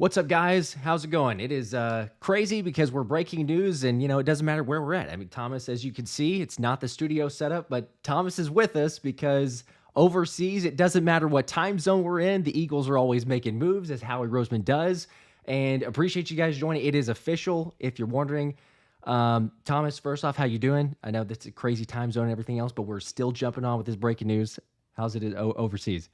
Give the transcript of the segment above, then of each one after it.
What's up, guys? How's it going? It is crazy because we're breaking news and, it doesn't matter where we're at. I mean, Thomas, as you can see, it's not the studio setup, but Thomas is with us because overseas, it doesn't matter what time zone we're in. The Eagles are always making moves, as Howie Roseman does. And appreciate you guys joining. It is official, if you're wondering. Thomas, first off, how you doing? I know that's a crazy time zone and everything else, but we're still jumping on with this breaking news. How's it overseas?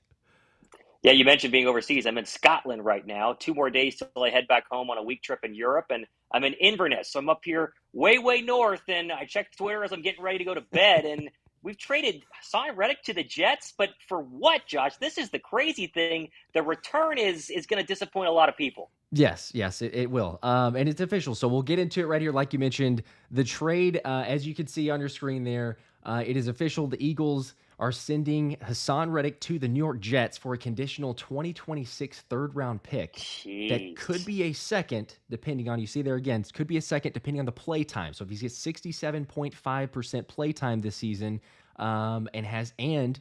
Yeah, you mentioned being overseas. I'm in Scotland right now. 2 more days till I head back home on a week trip in Europe, and I'm in Inverness. So I'm up here way, way north, and I checked Twitter as I'm getting ready to go to bed, and we've traded Haason Reddick to the Jets, but for what, Josh? This is the crazy thing. The return is going to disappoint a lot of people. Yes, it will. And it's official. So we'll get into it right here. Like you mentioned, the trade, as you can see on your screen there, it is official. The Eagles are sending Haason Reddick to the New York Jets for a conditional 2026 third-round pick that could Jeez. be a second, depending on, you see there again, it could be a second depending on the play time. So if he gets 67.5% play time this season and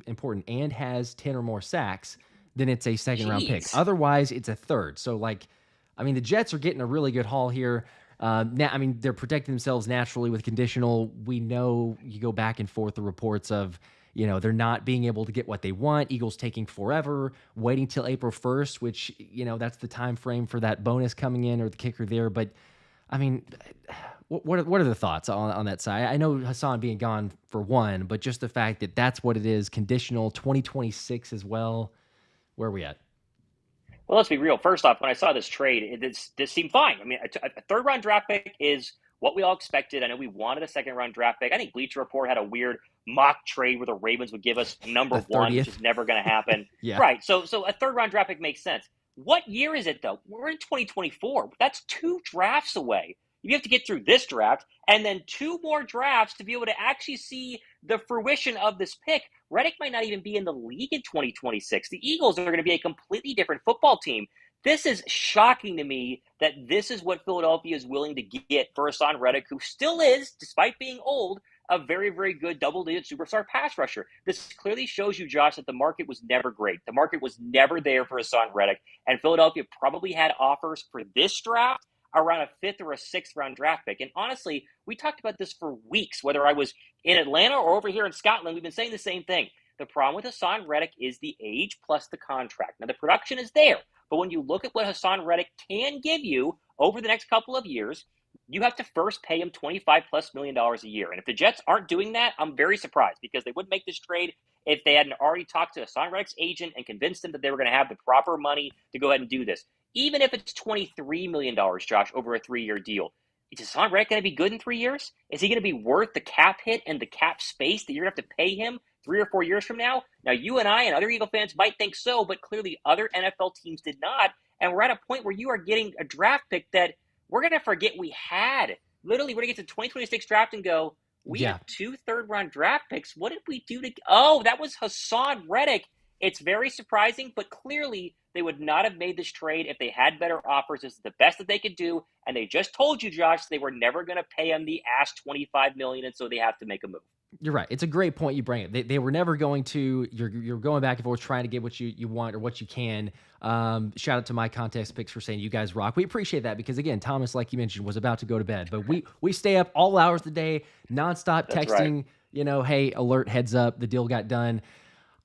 important, and has 10 or more sacks, then it's a second round pick. Jeez. Otherwise, it's a third. So, the Jets are getting a really good haul here. Now, they're protecting themselves naturally with conditional. We know you go back and forth the reports of, they're not being able to get what they want. Eagles taking forever, waiting till April 1st, which, that's the time frame for that bonus coming in or the kicker there. But, I mean, what are the thoughts on that side? I know Haason being gone for one, but just the fact that that's what it is, conditional 2026 as well. Where are we at? Well, let's be real. First off, when I saw this trade, this seemed fine. I mean, a third round draft pick is what we all expected. I know we wanted a second round draft pick. I think Bleacher Report had a weird mock trade where the Ravens would give us number The one, which 30th. is never going to happen. Yeah. Right. So a third round draft pick makes sense. What year is it though? We're in 2024. That's 2 drafts away. You have to get through this draft and then 2 more drafts to be able to actually see the fruition of this pick. Reddick might not even be in the league in 2026. The Eagles are going to be a completely different football team. This is shocking to me that this is what Philadelphia is willing to get for Haason Reddick, who still is, despite being old, a very, very good double-digit superstar pass rusher. This clearly shows you, Josh, that the market was never great. The market was never there for Haason Reddick, and Philadelphia probably had offers for this draft around a fifth or a sixth round draft pick. And honestly, we talked about this for weeks, whether I was in Atlanta or over here in Scotland. We've been saying the same thing. The problem with Haason Reddick is the age plus the contract. Now, the production is there, but when you look at what Haason Reddick can give you over the next couple of years, you have to first pay him $25+ million a year. And if the Jets aren't doing that, I'm very surprised, because they wouldn't make this trade if they hadn't already talked to Haason Reddick's agent and convinced him that they were going to have the proper money to go ahead and do this. Even if it's $23 million, Josh, over a 3-year deal, is Haason Reddick going to be good in 3 years? Is he going to be worth the cap hit and the cap space that you're going to have to pay him 3 or 4 years from now? Now, you and I and other Eagle fans might think so, but clearly other NFL teams did not. And we're at a point where you are getting a draft pick that we're going to forget we had. Literally, we're going to get to the 2026 draft and go, we Yeah. have 2 third-round draft picks. What did we do to – oh, that was Haason Reddick. It's very surprising, but clearly they would not have made this trade if they had better offers. This is the best that they could do, and they just told you, Josh, they were never going to pay him the ass $25 million, and so they have to make a move. You're right. It's a great point you bring it. They were never going to. You're going back and forth trying to get what you want or what you can. Shout out to my contest picks for saying you guys rock. We appreciate that because, again, Thomas, like you mentioned, was about to go to bed, but we stay up all hours of the day, nonstop That's texting. right. Hey, alert, heads up, the deal got done.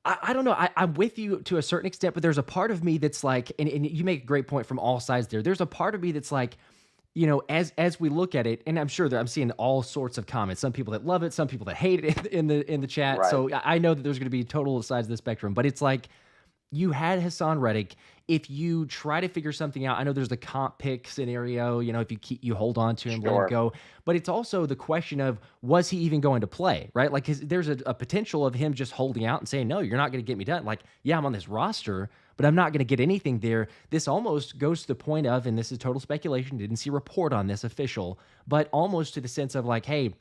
I don't know. I'm with you to a certain extent, but there's a part of me that's like, and you make a great point from all sides there. There's a part of me that's like, as we look at it, and I'm sure that I'm seeing all sorts of comments. Some people that love it, some people that hate it in the chat. Right. So I know that there's going to be total sides of the spectrum, but it's like you had Haason Reddick. If you try to figure something out, I know there's the comp pick scenario. If you hold on to him, let him Sure. go. But it's also the question of, was he even going to play, right? Like, there's a potential of him just holding out and saying, no, you're not going to get me done. Like, yeah, I'm on this roster, but I'm not going to get anything there. This almost goes to the point of, and this is total speculation, didn't see a report on this official, but almost to the sense of like, hey,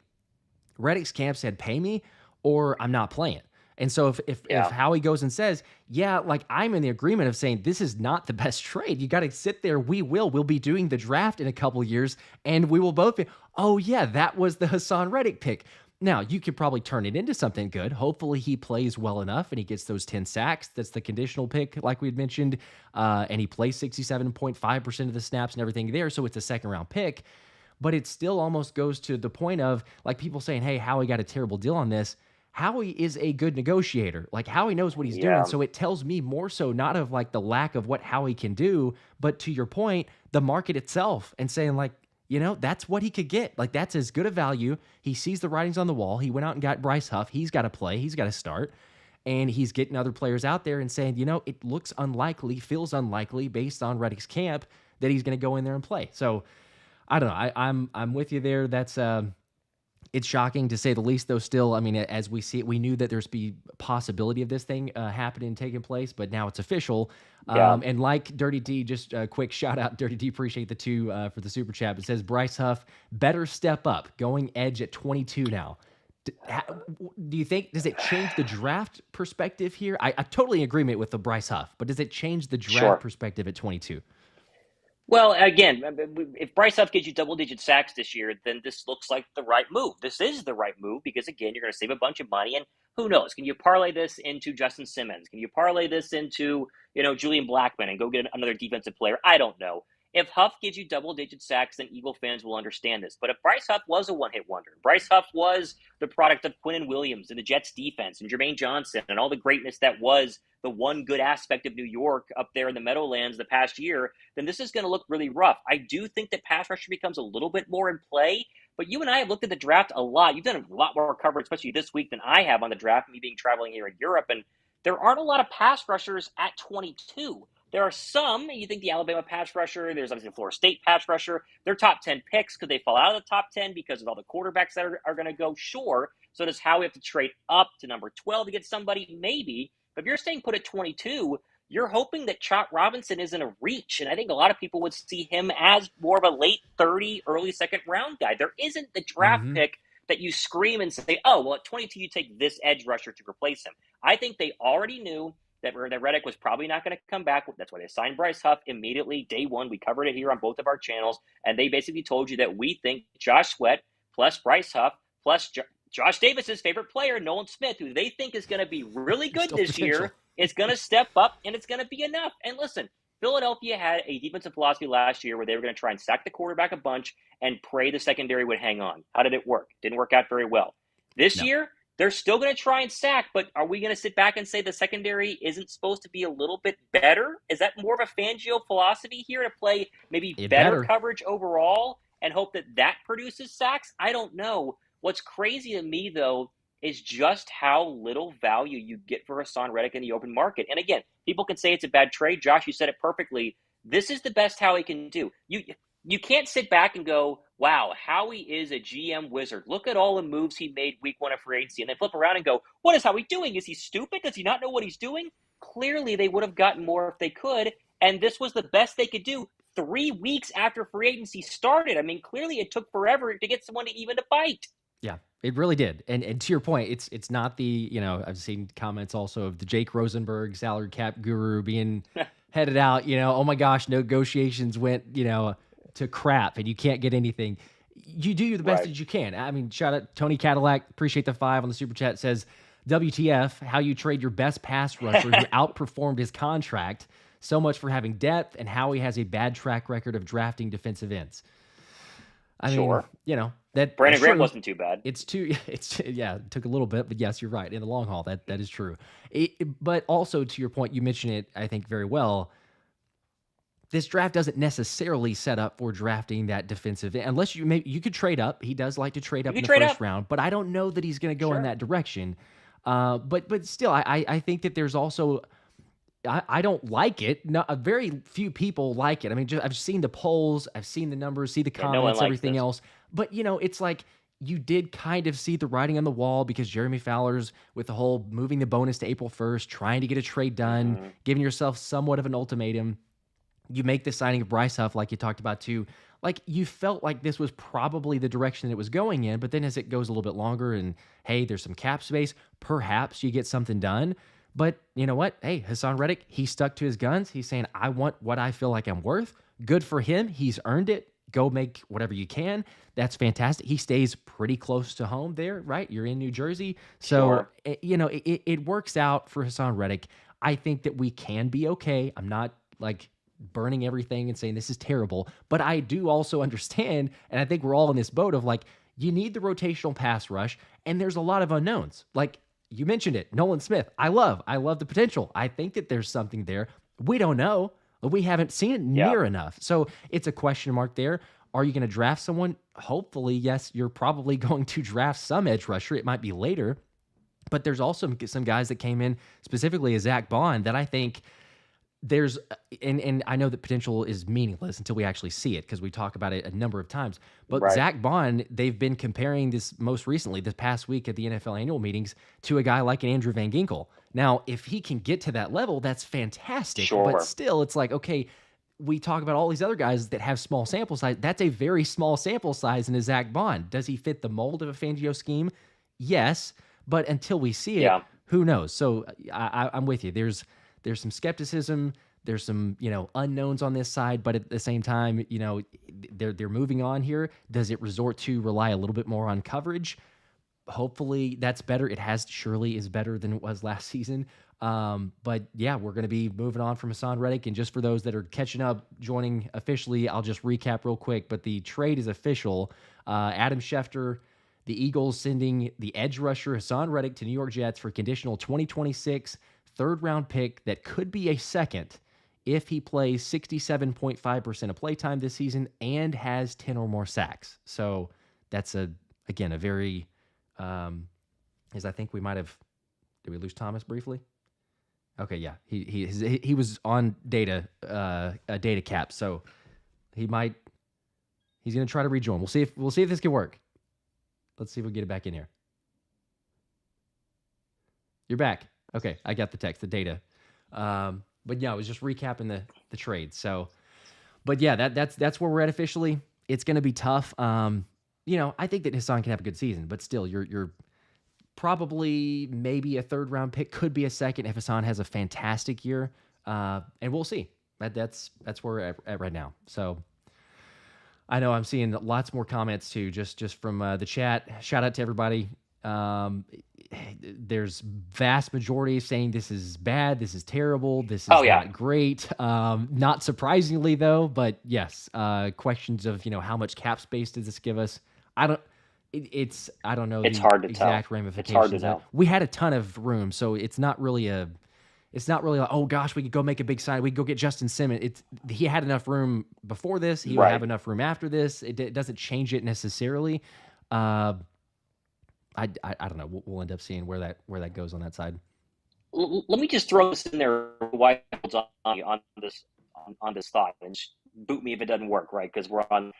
Reddick's camp said pay me or I'm not playing. And so if Howie goes and says, yeah, like I'm in the agreement of saying this is not the best trade, you got to sit there. We'll be doing the draft in a couple years and we will both be, oh yeah, that was the Haason Reddick pick. Now, you could probably turn it into something good. Hopefully, he plays well enough and he gets those 10 sacks. That's the conditional pick, like we had mentioned. And he plays 67.5% of the snaps and everything there. So it's a second round pick. But it still almost goes to the point of like people saying, hey, Howie got a terrible deal on this. Howie is a good negotiator. Like Howie knows what he's doing. So it tells me more so not of like the lack of what Howie can do, but to your point, the market itself and saying like, that's what he could get. Like that's as good a value. He sees the writings on the wall. He went out and got Bryce Huff. He's got to play. He's got to start. And he's getting other players out there and saying, it looks unlikely, feels unlikely based on Reddick's camp that he's going to go in there and play. So I don't know. I'm with you there. That's it's shocking to say the least, though. Still, I mean, as we see it, we knew that there's be a possibility of this thing happening and taking place, but now it's official. And like Dirty D, just a quick shout out, Dirty D, appreciate the two for the super chat. It says Bryce Huff better step up, going edge at 22 now. Do you think, does it change the draft perspective here? I totally in agreement with the Bryce Huff, but does it change the draft perspective at 22? Well, again, if Bryce Huff gives you double-digit sacks this year, then this looks like the right move. This is the right move because, again, you're going to save a bunch of money. And who knows? Can you parlay this into Justin Simmons? Can you parlay this into, Julian Blackmon and go get another defensive player? I don't know. If Huff gives you double-digit sacks, then Eagle fans will understand this. But if Bryce Huff was a one-hit wonder, Bryce Huff was the product of Quinnen Williams and the Jets defense and Jermaine Johnson and all the greatness that was the one good aspect of New York up there in the Meadowlands the past year, then this is going to look really rough. I do think that pass rusher becomes a little bit more in play, but you and I have looked at the draft a lot. You've done a lot more coverage, especially this week, than I have on the draft, me being traveling here in Europe, and there aren't a lot of pass rushers at 22. There are some, you think the Alabama pass rusher, there's obviously the Florida State pass rusher. They're top 10 picks. Could they fall out of the top 10 because of all the quarterbacks that are going to go? Sure. So does Howie have to trade up to number 12 to get somebody? Maybe. But if you're staying put at 22, you're hoping that Chalk Robinson isn't a reach. And I think a lot of people would see him as more of a late 30, early second round guy. There isn't the draft pick that you scream and say, oh, well, at 22, you take this edge rusher to replace him. I think they already knew that Reddick was probably not going to come back. That's why they signed Bryce Huff immediately, day one. We covered it here on both of our channels. And they basically told you that we think Josh Sweat plus Bryce Huff plus Josh Davis's favorite player, Nolan Smith, who they think is going to be really good this year, is going to step up, and it's going to be enough. And listen, Philadelphia had a defensive philosophy last year where they were going to try and sack the quarterback a bunch and pray the secondary would hang on. How did it work? Didn't work out very well. This year, they're still going to try and sack, but are we going to sit back and say the secondary isn't supposed to be a little bit better? Is that more of a Fangio philosophy here to play maybe better coverage overall and hope that that produces sacks? I don't know. What's crazy to me, though, is just how little value you get for Haason Reddick in the open market. And again, people can say it's a bad trade. Josh, you said it perfectly. This is the best Howie can do. You can't sit back and go, wow, Howie is a GM wizard. Look at all the moves he made week one of free agency. And then flip around and go, what is Howie doing? Is he stupid? Does he not know what he's doing? Clearly, they would have gotten more if they could. And this was the best they could do 3 weeks after free agency started. I mean, clearly it took forever to get someone to even to bite. Yeah, it really did. And to your point, it's not the, I've seen comments also of the Jake Rosenberg salary cap guru being headed out, oh my gosh, negotiations went, to crap and you can't get anything. You do the best that you can. I mean, shout out Tony Cadillac, appreciate the 5 on the super chat, says, WTF, how you trade your best pass rusher who outperformed his contract. So much for having depth and how he has a bad track record of drafting defensive ends. I mean, that Brandon Graham wasn't too bad. It took a little bit, but yes, you're right. In the long haul, that is true. But also to your point, you mentioned it, I think, very well. This draft doesn't necessarily set up for drafting that defensive end, unless you could trade up. He does like to trade up in the first round, but I don't know that he's going to go in that direction. But still, I think that there's also, I don't like it. Very few people like it. I mean, I've seen the polls, I've seen the numbers, see the comments, everything else. But it's like you did kind of see the writing on the wall because Jeremy Fowler's with the whole moving the bonus to April 1st, trying to get a trade done, giving yourself somewhat of an ultimatum. You make the signing of Bryce Huff, like you talked about too. Like you felt like this was probably the direction it was going in, but then as it goes a little bit longer and hey, there's some cap space, perhaps you get something done. But you know what? Hey, Haason Reddick, he stuck to his guns. He's saying, I want what I feel like I'm worth. Good for him. He's earned it. go make whatever you can. That's fantastic. He stays pretty close to home there, right? You're in New Jersey. So, Sure. it works out for Haason Reddick. I think that we can be okay. I'm not like burning everything and saying this is terrible, but I do also understand, and I think we're all in this boat of like, you need the rotational pass rush, and there's a lot of unknowns. Like you mentioned it, Nolan Smith. I love the potential. I think that there's something there. We don't know. We haven't seen it Yeah. near enough. So it's a question mark there. Are you going to draft someone? Hopefully, yes, you're probably going to draft some edge rusher. It might be later, but there's also some guys that came in, specifically a Zach Bond, that I think there's, and I know that potential is meaningless until we actually see it because we talk about it a number of times. But Right. Zach Bond, they've been comparing this most recently, this past week at the NFL annual meetings, to a guy like an Andrew Van Ginkel. Now, if he can get to that level, that's fantastic. Sure. But still, it's like, okay, we talk about all these other guys that have small sample size. That's a very small sample size in a Zach Bond. Does he fit the mold of a Fangio scheme? Yes. But until we see it, Yeah. who knows? So I'm with you. There's some skepticism. There's some, unknowns on this side, but at the same time, they're moving on here. Does it resort to rely a little bit more on coverage? Hopefully that's better. It surely is better than it was last season. But yeah, we're going to be moving on from Haason Reddick. And just for those that are catching up, joining officially, I'll just recap real quick. But the trade is official. Adam Schefter, the Eagles sending the edge rusher Haason Reddick to New York Jets for conditional 2026 third-round pick that could be a second if he plays 67.5% of playtime this season and has 10 or more sacks. So that's a very, as I think we might have, did we lose Thomas briefly? Okay, yeah, he was on a data cap, so he's going to try to rejoin. We'll see if this can work. Let's see if we get it back in here. You're back. Okay, I got the text, the data. But yeah, I was just recapping the trade. So, but yeah, that's where we're at officially. It's going to be tough. I think that Haason can have a good season, but still, you're probably maybe a third round pick, could be a second if Haason has a fantastic year. And we'll see. That's where we're at right now. So I know I'm seeing lots more comments too, just from the chat. Shout out to everybody. There's vast majority saying this is bad, this is terrible, this is not great. Not surprisingly though, but yes, questions of how much cap space does this give us? I don't know. It's the hard to exact tell. ramifications. It's hard to know. We had a ton of room, so it's not really like, oh gosh, we could go make a big sign. We could go get Justin Simmons. He had enough room before this. He will have enough room after this. It doesn't change it necessarily. I don't know. We'll end up seeing where that goes on that side. Let me just throw this in there. Why on this thought and boot me if it doesn't work, right? Because we're on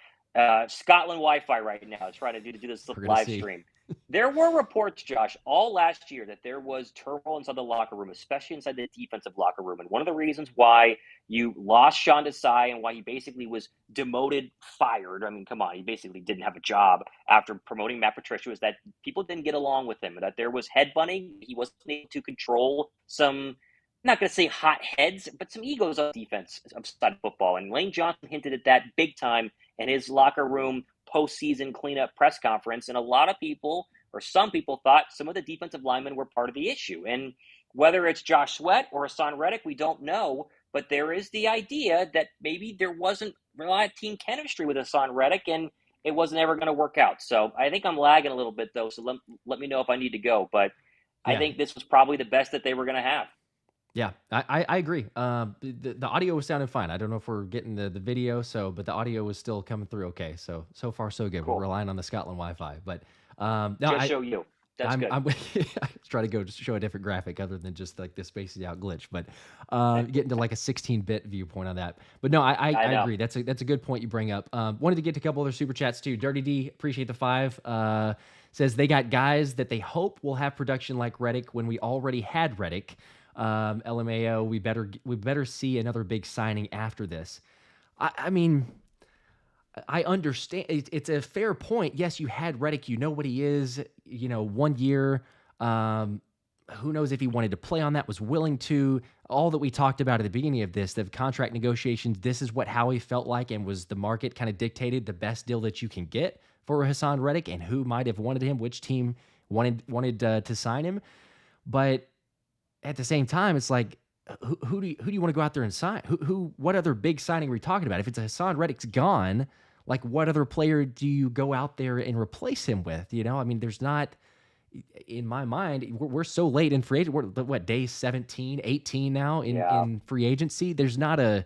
Scotland Wi-Fi right now. Trying to do this live stream. There were reports, Josh, all last year that there was turmoil inside the locker room, especially inside the defensive locker room. And one of the reasons why you lost Sean Desai and why he basically was demoted, fired. I mean, come on, he basically didn't have a job after promoting Matt Patricia, was that people didn't get along with him, that there was headbutting. He wasn't able to control some, I'm not going to say hot heads, but some egos on defense outside of football. And Lane Johnson hinted at that big time in his locker room postseason cleanup press conference. And a lot of people, or some people, thought some of the defensive linemen were part of the issue. And whether it's Josh Sweat or Haason Reddick, we don't know. But there is the idea that maybe there wasn't a lot of team chemistry with Haason Reddick, and it wasn't ever going to work out. So I think I'm lagging a little bit, though. So let me know if I need to go. But I think this was probably the best that they were going to have. Yeah, I agree. The audio was sounding fine. I don't know if we're getting the video, but the audio was still coming through okay. So far so good. Cool. We're relying on the Scotland Wi-Fi, but show you. That's good. I was trying to go just show a different graphic other than just like the spaced out glitch, but getting to like a 16-bit viewpoint on that. But no, I agree. That's a good point you bring up. Wanted to get to a couple other super chats too. Dirty D, appreciate the 5. Says they got guys that they hope will have production like Reddick when we already had Reddick. LMAO, we better see another big signing after this. I mean, I understand. It's a fair point. Yes, you had Reddick. You know what he is. 1 year. who knows if he wanted to play on that, was willing to. All that we talked about at the beginning of this, the contract negotiations, this is what Howie felt like, and was the market kind of dictated the best deal that you can get for Haason Reddick, and who might have wanted him, which team wanted to sign him. But at the same time, it's like, who do you want to go out there and sign? What other big signing are we talking about? If it's Haason Reddick's gone, like, what other player do you go out there and replace him with? I mean, there's not, in my mind, we're so late in free agent. We're what, day 17, 18 now in free agency. There's not a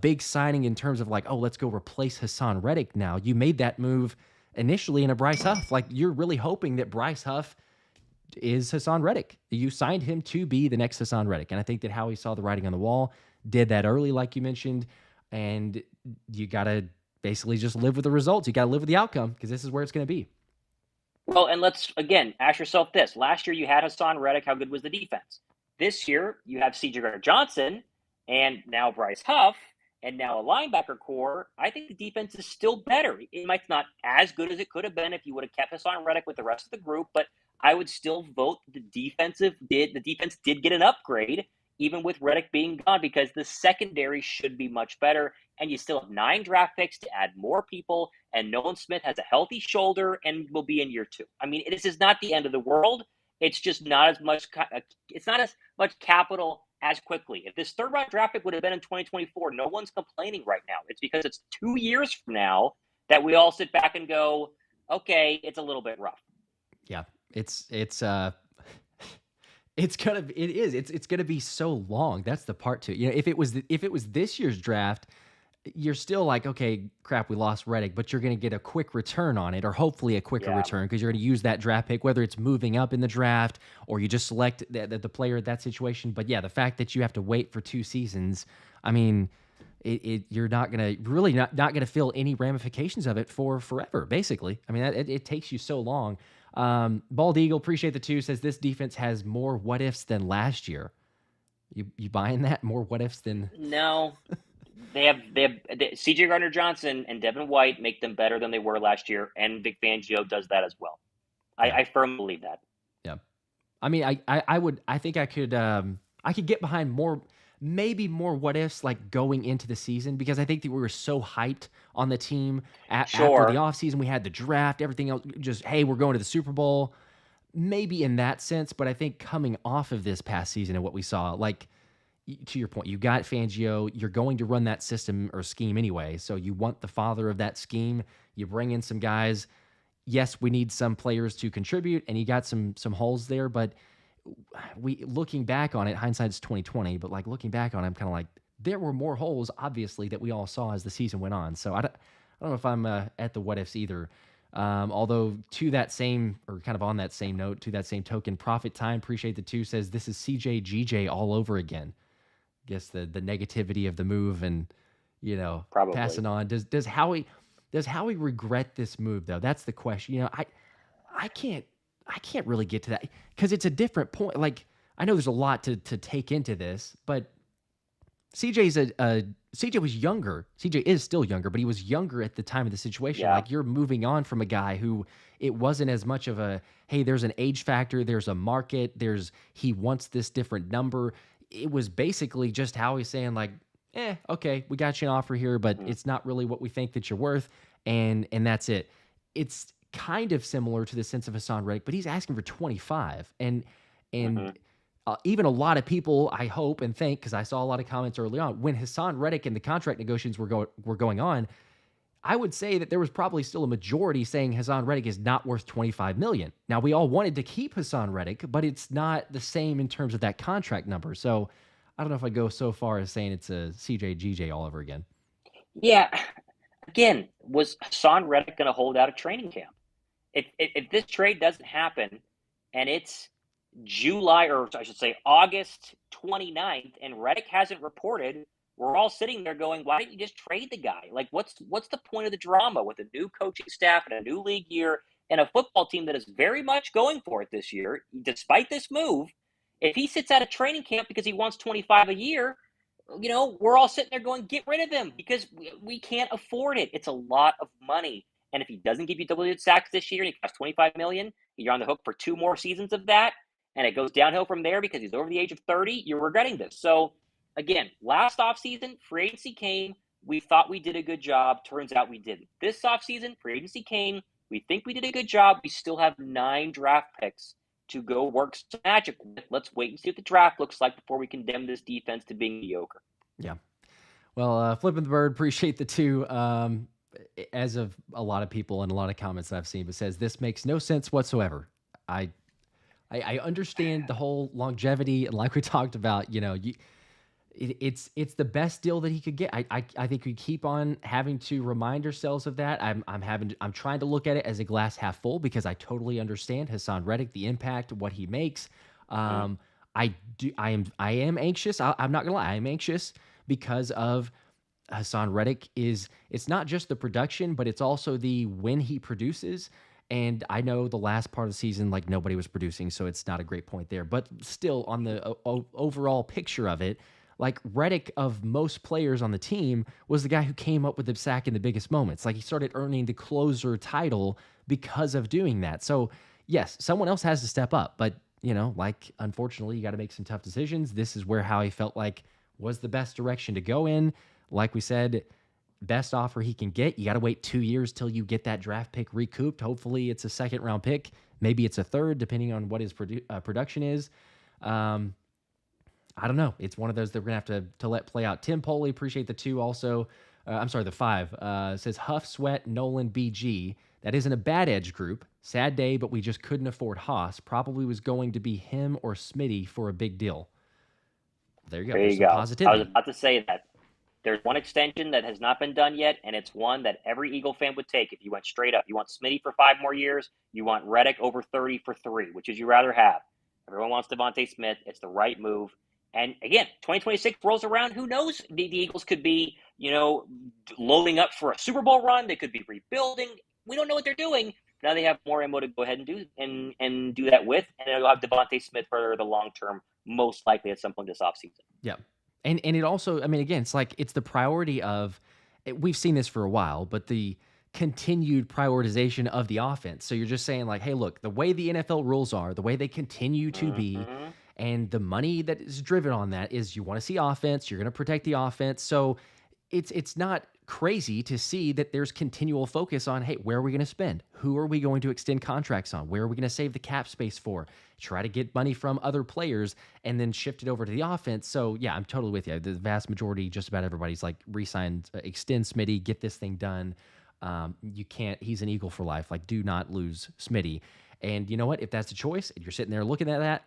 big signing in terms of like, oh, let's go replace Haason Reddick now. You made that move initially in a Bryce Huff. Like, you're really hoping that Bryce Huff is Haason Reddick. You signed him to be the next Haason Reddick. And I think that Howie saw the writing on the wall, did that early, like you mentioned, and you got to basically just live with the results. You got to live with the outcome, because this is where it's going to be. Well, and let's, again, ask yourself this. Last year you had Haason Reddick. How good was the defense? This year you have C.J. Gardner-Johnson and now Bryce Huff and now a linebacker core. I think the defense is still better. It might not as good as it could have been if you would have kept Haason Reddick with the rest of the group, but I would still vote the defense did get an upgrade, even with Reddick being gone, because the secondary should be much better. And you still have 9 draft picks to add more people, and Nolan Smith has a healthy shoulder and will be in year 2. I mean, this is not the end of the world. It's just not as much. It's not as much capital as quickly. If this third round draft pick would have been in 2024, no one's complaining right now. It's because it's 2 years from now that we all sit back and go, okay, it's a little bit rough. Yeah, it's gonna be so long. That's the part too. If it was this year's draft, you're still like, okay, crap, we lost Reddick, but you're going to get a quick return on it, or hopefully a quicker return, because you're going to use that draft pick, whether it's moving up in the draft or you just select the player at that situation. But yeah, the fact that you have to wait for 2 seasons, I mean, you're not going to feel any ramifications of it for forever, basically. I mean, it takes you so long. Bald Eagle, appreciate the 2, says this defense has more what ifs than last year. You buying that? More what ifs than? No. They have C.J. Gardner-Johnson and Devin White make them better than they were last year, and Vic Fangio does that as well. Yeah. I firmly believe that. Yeah, I mean, I think I could get behind maybe more what ifs, like going into the season, because I think that we were so hyped on the team after the offseason. We had the draft, everything else, just, hey, we're going to the Super Bowl. Maybe in that sense, but I think coming off of this past season and what we saw, like, to your point, you got Fangio, you're going to run that system or scheme anyway, so you want the father of that scheme. You bring in some guys. Yes, we need some players to contribute, and you got some holes there, but looking back on it, hindsight's 2020, but like looking back on it, I'm kind of like, there were more holes, obviously, that we all saw as the season went on. So I don't know if I'm at the what ifs either. Although to that same, or kind of on that same note, to that same token, Profit Time, appreciate the 2, says this is CJ GJ all over again. Guess the negativity of the move, and Probably. passing on. Does Howie regret this move though? That's the question. I can't really get to that, because it's a different point. Like, I know there's a lot to take into this, but CJ was younger. CJ is still younger, but he was younger at the time of the situation. Yeah. Like, you're moving on from a guy who, it wasn't as much of a, hey, there's an age factor, there's a market, he wants this different number. It was basically just Howie saying like, okay, we got you an offer here, but it's not really what we think that you're worth, and that's it. It's kind of similar to the sense of Haason Reddick, but he's asking for 25, and even a lot of people, I hope and think, because I saw a lot of comments early on when Haason Reddick and the contract negotiations were going on, I would say that there was probably still a majority saying Haason Reddick is not worth $25 million. Now, we all wanted to keep Haason Reddick, but it's not the same in terms of that contract number. So I don't know if I'd go so far as saying it's a CJ GJ all over again. Yeah. Again, was Haason Reddick going to hold out a training camp? If this trade doesn't happen and it's July, or I should say August 29th, and Reddick hasn't reported, we're all sitting there going, why didn't you just trade the guy? Like, what's the point of the drama with a new coaching staff and a new league year and a football team that is very much going for it this year, despite this move? If he sits out of training camp because he wants 25 a year, we're all sitting there going, get rid of him, because we can't afford it. It's a lot of money. And if he doesn't give you double-digit sacks this year and he costs $25 million, you're on the hook for 2 more seasons of that. and it goes downhill from there because he's over the age of 30, you're regretting this. So, again, last offseason, free agency came. We thought we did a good job. Turns out we didn't. This offseason, free agency came. We think we did a good job. We still have 9 draft picks to go work some magic with. Let's wait and see what the draft looks like before we condemn this defense to being mediocre. Yeah. Well, Flipping the Bird, appreciate the 2. As of a lot of people and a lot of comments that I've seen, but says this makes no sense whatsoever. I understand the whole longevity, and like we talked about, it's the best deal that he could get. I think we keep on having to remind ourselves of that. I'm trying to look at it as a glass half full because I totally understand Haason Reddick, the impact, what he makes. I am anxious. I'm not gonna lie. I am anxious because of Haason Reddick. It's not just the production, but it's also the when he produces. And I know the last part of the season, like nobody was producing, so it's not a great point there. But still, on the overall picture of it, like Reddick, of most players on the team, was the guy who came up with the sack in the biggest moments. Like he started earning the closer title because of doing that. So yes, someone else has to step up. But unfortunately, you got to make some tough decisions. This is where Howie felt like was the best direction to go in. Like we said, best offer he can get. You got to wait 2 years till you get that draft pick recouped. Hopefully it's a second round pick. Maybe it's a third, depending on what his production is. I don't know. It's one of those that we're going to have to let play out. Tim Poley, appreciate the 2 also. I'm sorry, the 5. Says Huff, Sweat, Nolan, BG. That isn't a bad edge group. Sad day, but we just couldn't afford Haas. Probably was going to be him or Smitty for a big deal. There you go. There you go. Positivity. I was about to say that. There's one extension that has not been done yet, and it's one that every Eagle fan would take if you went straight up. You want Smitty for 5 more years. You want Reddick over 30 for 3, which is you rather have. Everyone wants Devontae Smith. It's the right move. And again, 2026 rolls around. Who knows? The Eagles could be, loading up for a Super Bowl run. They could be rebuilding. We don't know what they're doing. Now they have more ammo to go ahead and do that with, and they'll have Devontae Smith for the long term, most likely at some point this offseason. Yeah. And it also, again, it's like it's the priority of, we've seen this for a while, but the continued prioritization of the offense. So you're just saying like, hey, look, the way the NFL rules are, the way they continue to be, and the money that is driven on that is you want to see offense, you're going to protect the offense. So it's not crazy to see that there's continual focus on, hey, where are we going to spend? Who are we going to extend contracts on? Where are we going to save the cap space for? Try to get money from other players and then shift it over to the offense. So yeah, I'm totally with you. The vast majority, just about everybody's like re-sign, extend Smitty, get this thing done. You can't, he's an Eagle for life. Like, do not lose Smitty. And you know what? If that's the choice and you're sitting there looking at that,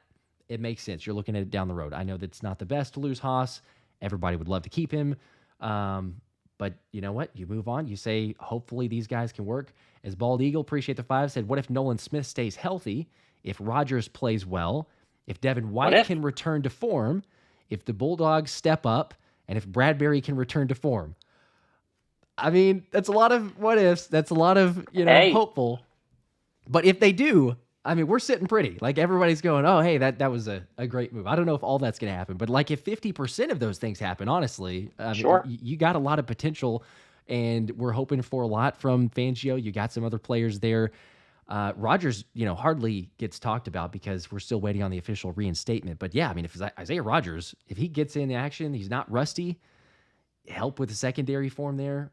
it makes sense. You're looking at it down the road. I know that's not the best to lose Haas. Everybody would love to keep him. But you know what? You move on. You say, hopefully these guys can work. As Bald Eagle, appreciate the 5, said, what if Nolan Smith stays healthy? If Rodgers plays well? If Devin White can return to form? If the Bulldogs step up? And if Bradbury can return to form? That's a lot of what ifs. That's a lot of, hopeful. But if they do, we're sitting pretty. Like, everybody's going, oh, hey, that was a great move. I don't know if all that's going to happen. But, like, if 50% of those things happen, honestly, sure. You got a lot of potential. And we're hoping for a lot from Fangio. You got some other players there. Rodgers, hardly gets talked about because we're still waiting on the official reinstatement. But, yeah, if it's Isaiah Rodgers, if he gets in action, he's not rusty, help with the secondary form there.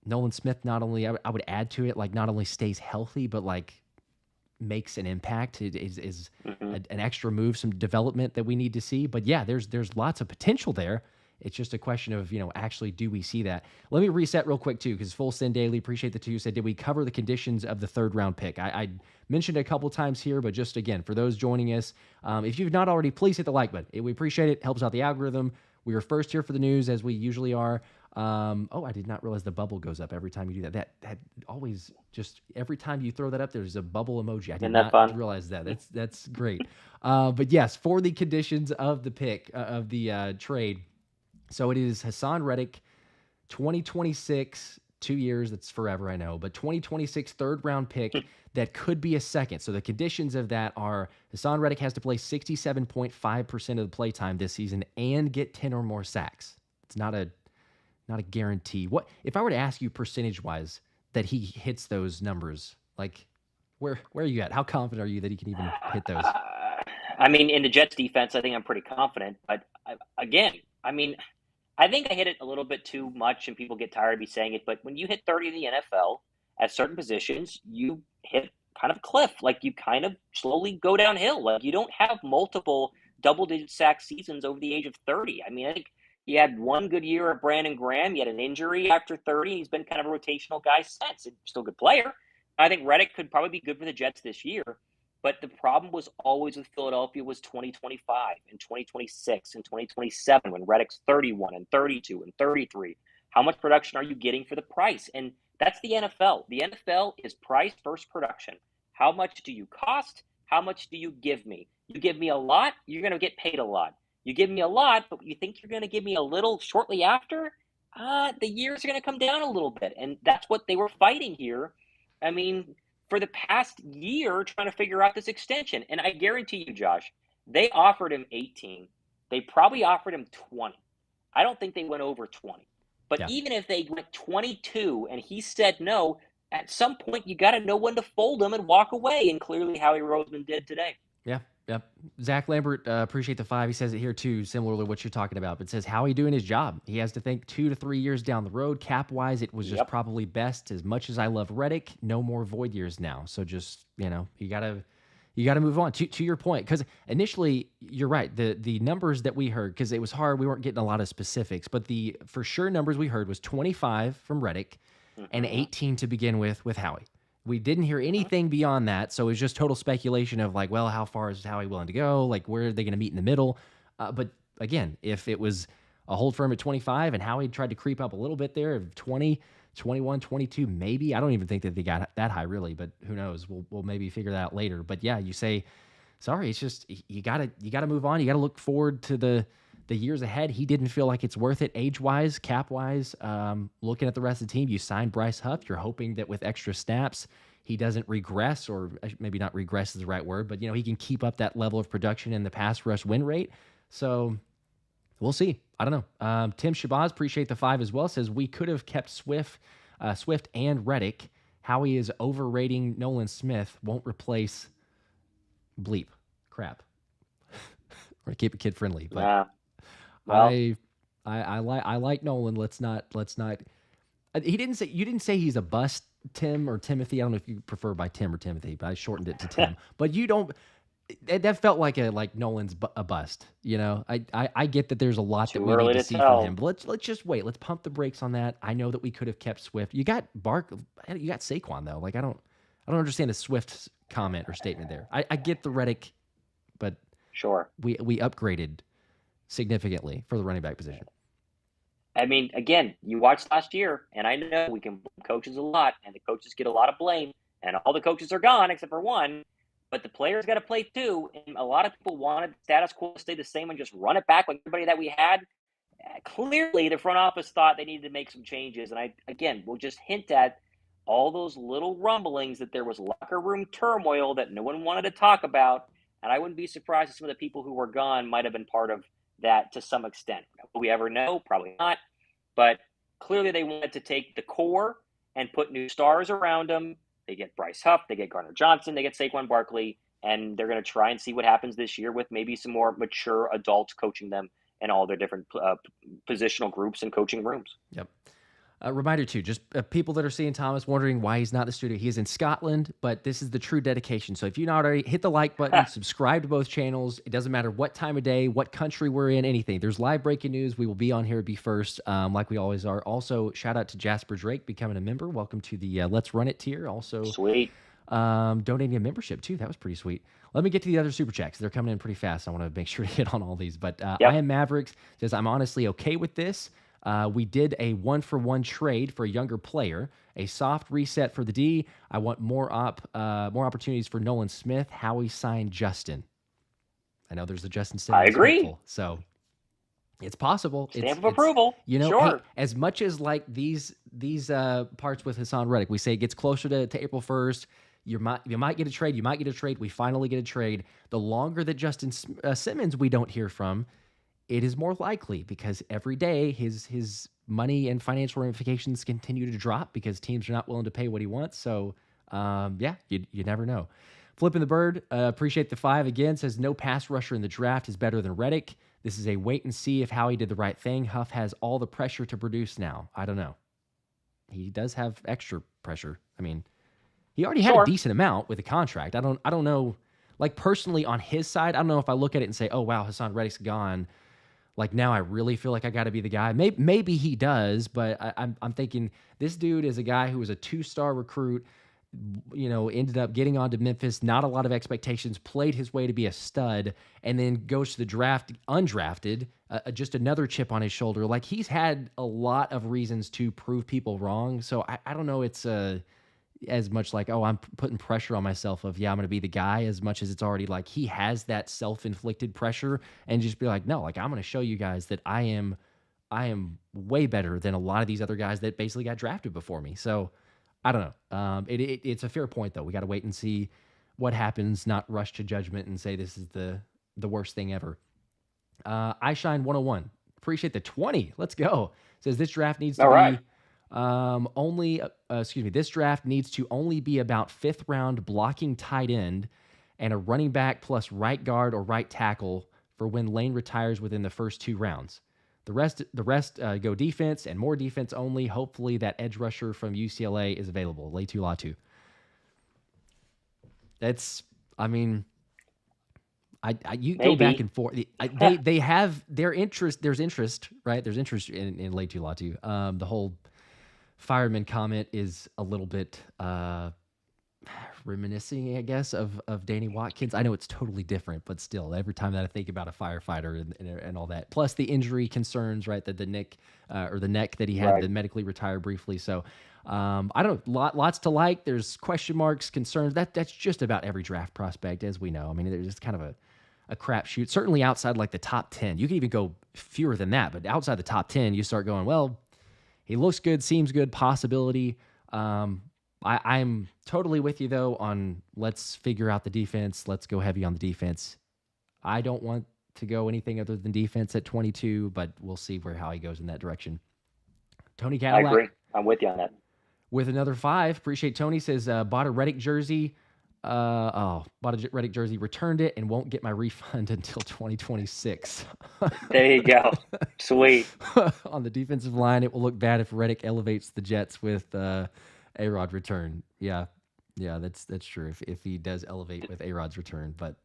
Nolan Smith, not only, I would add to it, like, not only stays healthy, but, like, makes an impact. It is an extra move, some development that we need to see. But, yeah, there's lots of potential there. It's just a question of, actually, do we see that? Let me reset real quick, too, because Full Send Daily, appreciate the 2, said, did we cover the conditions of the 3rd-round pick? I mentioned it a couple times here, but just, again, for those joining us, if you've not already, please hit the like button. We appreciate it. Helps out the algorithm. We were first here for the news, as we usually are. I did not realize the bubble goes up every time you do that. That always just, every time you throw that up, there's a bubble emoji. I did not realize that. That's great. But yes, for the conditions of the pick, of the trade. So it is Haason Reddick, 2026, 2 years. That's forever, I know. But 2026 3rd-round pick that could be a second. So the conditions of that are Haason Reddick has to play 67.5% of the play time this season and get 10 or more sacks. It's not a guarantee. What if I were to ask you percentage-wise that he hits those numbers? Like, Where are you at? How confident are you that he can even hit those? I mean, in the Jets defense, I think I'm pretty confident. But again, I mean, I think I hit it a little bit too much, and people get tired of me saying it. But when you hit 30 in the NFL at certain positions, you hit kind of a cliff. Like you kind of slowly go downhill. Like you don't have multiple double-digit sack seasons over the age of 30. I mean, I think he had one good year at Brandon Graham. He had an injury after 30. He's been kind of a rotational guy since. He's still a good player. I think Reddick could probably be good for the Jets this year. But the problem was always with Philadelphia was 2025 and 2026 and 2027 when Reddick's 31 and 32 and 33. How much production are you getting for the price? And that's the NFL. The NFL is price versus production. How much do you cost? How much do you give me? You give me a lot, you're going to get paid a lot. You give me a lot, but you think you're going to give me a little shortly after, the years are going to come down a little bit. And that's what they were fighting here. I mean, for the past year trying to figure out this extension. And I guarantee you, Josh, they offered him 18. They probably offered him 20. I don't think they went over 20. But Yeah. even if they went 22 and he said no, at some point you got to know when to fold him and walk away. And clearly Howie Roseman did today. Yeah. Yep. Zach Lambert, appreciate the 5. He says it here too, similar to what you're talking about. But says, how he doing his job? He has to think 2 to 3 years down the road. Cap wise, it was just probably best. As much as I love Reddick, no more void years now. So just you gotta move on. To your point, because initially you're right. The numbers that we heard, because it was hard, we weren't getting a lot of specifics, but the for sure numbers we heard was 25 from Reddick and 18 to begin with Howie. We didn't hear anything beyond that, so it was just total speculation of like, well, how far is Howie willing to go? Like, where are they going to meet in the middle? But again, if it was a hold firm at 25 and Howie tried to creep up a little bit there of 20, 21, 22, maybe. I don't even think that they got that high really, but who knows? We'll maybe figure that out later. But yeah, you say, sorry, it's just you gotta move on. You gotta look forward to the years ahead. He didn't feel like it's worth it age-wise, cap-wise. Looking at the rest of the team, you signed Bryce Huff. You're hoping that with extra snaps, he doesn't regress, or maybe not regress is the right word, but he can keep up that level of production in the pass rush win rate. So we'll see. I don't know. Tim Shabazz, appreciate the 5 as well, says we could have kept Swift and Reddick. Howie is overrating Nolan Smith. Won't replace bleep. Crap. We're gonna keep it kid friendly, but well, I like Nolan. Let's not. You didn't say he's a bust, Tim or Timothy. I don't know if you prefer by Tim or Timothy, but I shortened it to Tim. But you don't. That felt like Nolan's a bust. I get that there's a lot that we need to see from him. But let's just wait. Let's pump the brakes on that. I know that we could have kept Swift. You got you got Saquon though. Like I don't understand the Swift comment or statement there. I get the Reddick, but sure, we upgraded significantly for the running back position. I mean, again, you watched last year, and I know we can blame coaches a lot, and the coaches get a lot of blame, and all the coaches are gone except for one. But the players got to play too, and a lot of people wanted the status quo to stay the same and just run it back like everybody that we had. Clearly, the front office thought they needed to make some changes, and we'll just hint at all those little rumblings that there was locker room turmoil that no one wanted to talk about, and I wouldn't be surprised if some of the people who were gone might have been part of that to some extent. Will we ever know? Probably not. But clearly they wanted to take the core and put new stars around them. They get Bryce Huff, they get Garner Johnson, they get Saquon Barkley, and they're going to try and see what happens this year with maybe some more mature adults coaching them in all their different positional groups and coaching rooms. Yep. Reminder too, just people that are seeing Thomas wondering why he's not in the studio. He is in Scotland, but this is the true dedication. So if you're not already, hit the like button, subscribe to both channels. It doesn't matter what time of day, what country we're in, anything. There's live breaking news. We will be on here, be first, like we always are. Also, shout out to Jasper Drake becoming a member. Welcome to the Let's Run It tier. Also, sweet. Donating a membership too. That was pretty sweet. Let me get to the other super chats. They're coming in pretty fast. I want to make sure to hit on all these. But I Am Mavericks says, I'm honestly okay with this. We did a 1-for-1 trade for a younger player, a soft reset for the D. I want more opportunities for Nolan Smith. Howie signed Justin. I know there's a Justin Simmons. I agree. Hopeful, so it's possible. Stamp of approval. Sure. Hey, as much as like these parts with Haason Reddick, we say it gets closer to April 1st. You might get a trade. You might get a trade. We finally get a trade. The longer that Justin Simmons we don't hear from, it is more likely, because every day his money and financial ramifications continue to drop because teams are not willing to pay what he wants. So Yeah, you never know. Flipping the bird, appreciate the 5 again, says no pass rusher in the draft is better than Reddick. This is a wait and see if Howie did the right thing. Huff has all the pressure to produce now. I don't know. He does have extra pressure. I mean, he already had a decent amount with the contract. I don't know. Like, personally, on his side, I don't know if I look at it and say, oh, wow, Haason Reddick's gone. Like, now I really feel like I got to be the guy. Maybe he does, but I'm thinking this dude is a guy who was a 2-star recruit, ended up getting on to Memphis, not a lot of expectations, played his way to be a stud, and then goes to the draft undrafted, just another chip on his shoulder. Like, he's had a lot of reasons to prove people wrong. So I don't know it's as much like, oh, I'm putting pressure on myself of, I'm going to be the guy, as much as it's already like he has that self-inflicted pressure and just be like, no, like, I'm going to show you guys that I am way better than a lot of these other guys that basically got drafted before me. So I don't know. It's a fair point, though. We got to wait and see what happens, not rush to judgment and say this is the worst thing ever. I Shine 101. Appreciate the 20. Let's go. Says this draft needs to be this draft needs to only be about 5th round blocking tight end and a running back plus right guard or right tackle for when Lane retires within the first 2 rounds. The rest go defense and more defense only. Hopefully that edge rusher from UCLA is available. Latu Latu. That's, I mean, you go back and forth. They have their interest. There's interest, right? There's interest in Latu Latu. The whole fireman comment is a little bit reminiscing, I guess, of Danny Watkins. I know it's totally different, but still, every time that I think about a firefighter and all that, plus the injury concerns, right? The neck that he had to medically retire briefly. So I don't know, lots to like. There's question marks, concerns. That's just about every draft prospect, as we know. I mean, there's just kind of a crapshoot. Certainly outside like the top 10, you can even go fewer than that. But outside the top 10, you start going, well, he looks good, seems good, possibility. I'm totally with you, though, on let's figure out the defense. Let's go heavy on the defense. I don't want to go anything other than defense at 22, but we'll see how he goes in that direction. Tony Cadillac. I agree. I'm with you on that. With another 5. Appreciate Tony. Says, bought a Reddick jersey. Bought a Reddick jersey, returned it, and won't get my refund until 2026. There you go. Sweet. On the defensive line, it will look bad if Reddick elevates the Jets with A-Rod return. Yeah, that's true. If he does elevate with A-Rod's return, but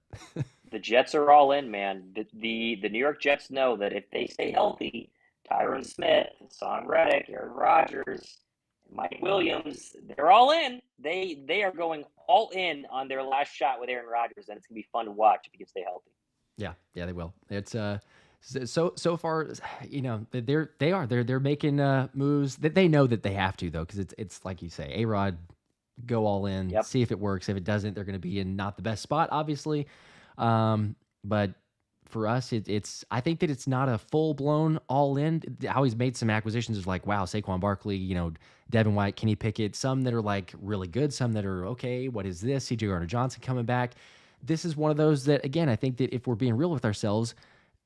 the Jets are all in, man. The New York Jets know that if they stay healthy, Tyron Smith, Haason Reddick, Aaron Rodgers, Mike Williams, they're all in. They are going all in on their last shot with Aaron Rodgers, and it's gonna be fun to watch if he can stay healthy. Yeah, they will. It's so far, they're making moves that they know that they have to, though, because it's like you say, A-Rod, go all in, see if it works. If it doesn't, they're going to be in not the best spot, obviously. But for us, I think that it's not a full blown all in. How he's made some acquisitions is like, wow, Saquon Barkley, Devin White, Kenny Pickett, some that are like really good, some that are okay. What is this? C.J. Gardner-Johnson coming back. This is one of those that, again, I think that if we're being real with ourselves,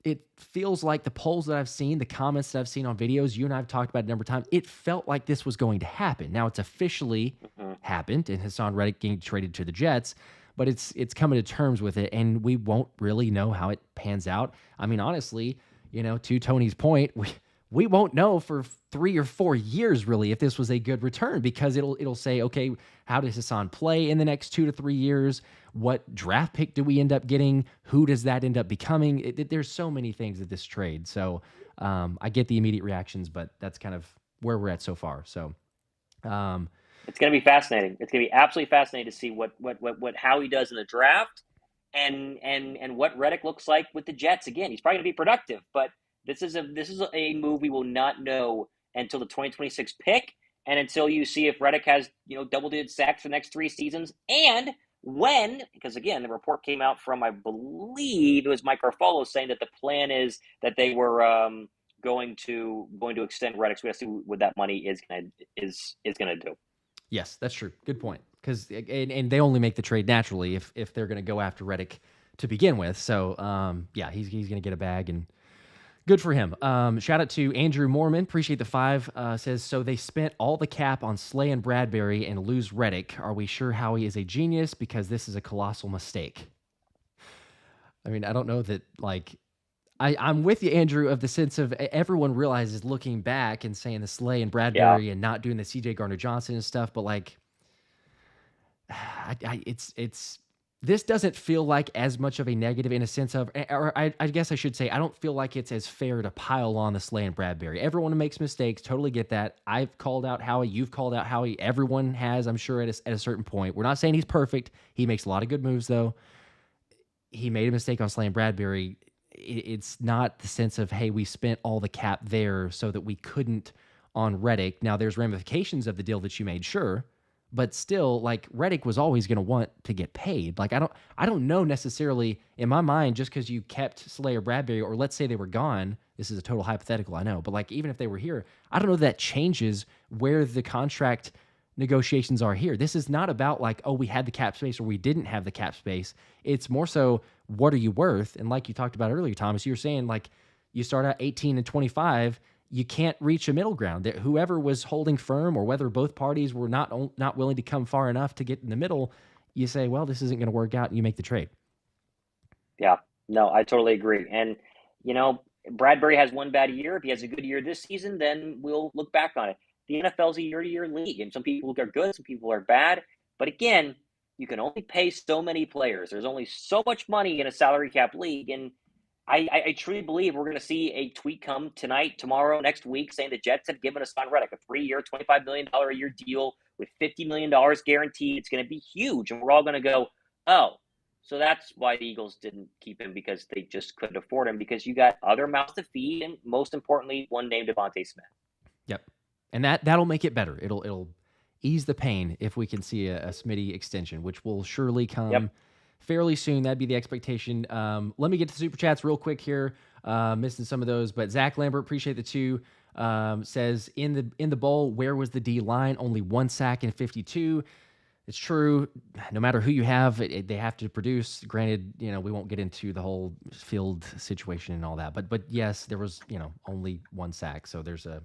it feels like the polls that I've seen, the comments that I've seen on videos, you and I have talked about it a number of times, it felt like this was going to happen. Now it's officially happened, and Haason Reddick getting traded to the Jets, but it's coming to terms with it, and we won't really know how it pans out. I mean, honestly, to Tony's point, we won't know for 3 or 4 years, really, if this was a good return, because it'll say, okay, how does Haason play in the next 2 to 3 years? What draft pick do we end up getting? Who does that end up becoming? There's so many things at this trade. So I get the immediate reactions, but that's kind of where we're at so far. So it's going to be fascinating. It's going to be absolutely fascinating to see what Howie does in the draft and what Reddick looks like with the Jets. Again, he's probably going to be productive, but this is a move we will not know until the 2026 pick and until you see if Reddick has double-digit sacks for the next 3 seasons, and because again, the report came out from, I believe it was Mike Garfolo, saying that the plan is that they were going to extend Reddick. So we have to see what that money is going to do. Yes, that's true. Good point. Because and they only make the trade naturally if they're going to go after Reddick to begin with. So he's going to get a bag and Good for him. Shout out to Andrew Mormon. Appreciate the 5. Says, so they spent all the cap on Slay and Bradbury and lose Reddick. Are we sure Howie is a genius? Because this is a colossal mistake. I mean, I don't know that, like, I'm with you, Andrew, of the sense of everyone realizes looking back and saying the Slay and Bradbury and not doing the CJ Gardner-Johnson and stuff, but like, it's this doesn't feel like as much of a negative in a sense of, or I guess I should say, I don't feel like it's as fair to pile on the Slay and Bradbury. Everyone makes mistakes. Totally get that. I've called out Howie. You've called out Howie. Everyone has, I'm sure, at a certain point. We're not saying he's perfect. He makes a lot of good moves, though. He made a mistake on Slay and Bradbury. It's not the sense of, hey, we spent all the cap there so that we couldn't on Reddick. Now, there's ramifications of the deal that you made, sure. But still, like, Reddick was always going to want to get paid. Like, I don't know necessarily, in my mind, just because you kept Slay or Bradbury, or let's say they were gone, this is a total hypothetical, I know, but like, even if they were here, I don't know that changes where the contract negotiations are here. This is not about like, oh, we had the cap space or we didn't have the cap space. It's more so, what are you worth? And like you talked about earlier, Thomas, you were saying like, you start out 18 and 25, you can't reach a middle ground. That whoever was holding firm, or whether both parties were not willing to come far enough to get in the middle, you say, well, this isn't going to work out, and you make the trade. Yeah, no, I totally agree. And, you know, Bradbury has one bad year. If he has a good year this season, then we'll look back on it. The NFL is a year-to-year league, and some people are good, some people are bad. But again, you can only pay so many players. There's only so much money in a salary cap league, and I truly believe we're going to see a tweet come tonight, tomorrow, next week, saying the Jets have given us Haason Reddick a 3-year, $25 million a year deal with $50 million guaranteed. It's going to be huge, and we're all going to go, oh, so that's why the Eagles didn't keep him, because they just couldn't afford him, because you got other mouths to feed, and most importantly, one named Devontae Smith. Yep, and that'll make it better. It'll ease the pain if we can see a Smitty extension, which will surely come fairly soon. That'd be the expectation. Let me get to Super Chats real quick here. Missing some of those, but Zach Lambert, appreciate the 2. Says, in the bowl, where was the D line? Only 1 sack in 52. It's true. No matter who you have, they have to produce. Granted, you know, we won't get into the whole field situation and all that, but yes, there was, you know, only 1 sack, so there's a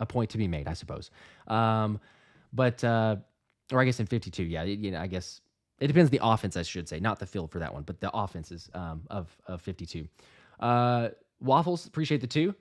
point to be made, I suppose. But or I guess in 52, yeah, you know, I guess it depends on the offense, I should say, not the field for that one, but the offenses of 52. Waffles, appreciate the 2.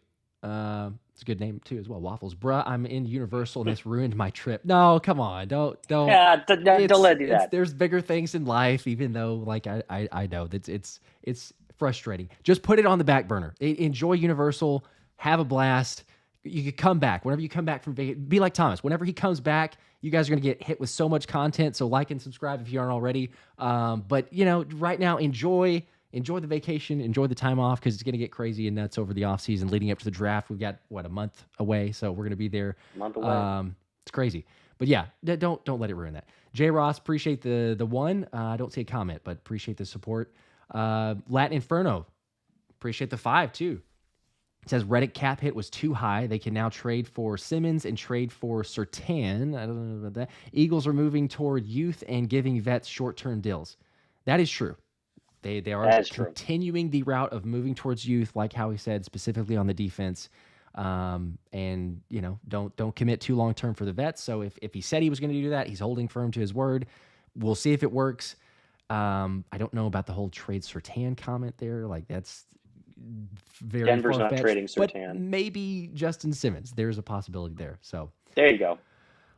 It's a good name too as well. Waffles, bruh. I'm in Universal and this ruined my trip. No, come on, don't. Yeah, don't let it do that. There's bigger things in life, even though like I know that it's frustrating. Just put it on the back burner. Enjoy Universal, have a blast. You could come back whenever you come back from be like Thomas. Whenever he comes back, you guys are gonna get hit with so much content. So like and subscribe if you aren't already. But you know, right now, enjoy the vacation, enjoy the time off, because it's going to get crazy and nuts over the off season leading up to the draft. We've got a month away, so we're going to be there. A month away. It's crazy, but yeah, don't let it ruin that. J. Ross, appreciate the 1. I don't see a comment, but appreciate the support. Latin Inferno, appreciate the 5 too. It says Reddick cap hit was too high. They can now trade for Simmons and trade for Surtain. I don't know about that. Eagles are moving toward youth and giving vets short-term deals. That is true. They are continuing the route of moving towards youth, like Howie said, specifically on the defense. And you know, don't commit too long term for the vets. So if he said he was going to do that, he's holding firm to his word. We'll see if it works. I don't know about the whole trade Surtain comment there. Like, that's very Denver's not trading Surtain. But maybe Justin Simmons. There's a possibility there. So there you go.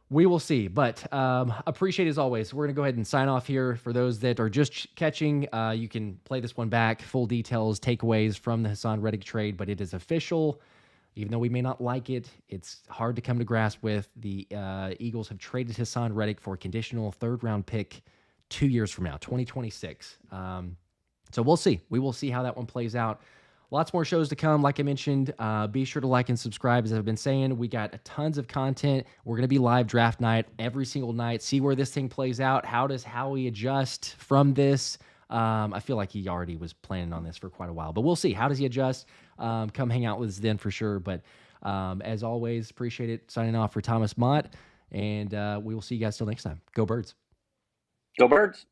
We will see, but appreciate it as always. We're going to go ahead and sign off here. For those that are just catching, you can play this one back. Full details, takeaways from the Haason Reddick trade, but it is official. Even though we may not like it, it's hard to come to grasp with. The Eagles have traded Haason Reddick for a conditional 3rd-round pick 2 years from now, 2026. So we'll see. We will see how that one plays out. Lots more shows to come. Like I mentioned, be sure to like and subscribe. As I've been saying, we got tons of content. We're going to be live draft night every single night. See where this thing plays out. How does Howie adjust from this? I feel like he already was planning on this for quite a while, but we'll see. How does he adjust? Come hang out with us then for sure. But as always, appreciate it. Signing off for Thomas Mott, and we will see you guys till next time. Go Birds. Go Birds.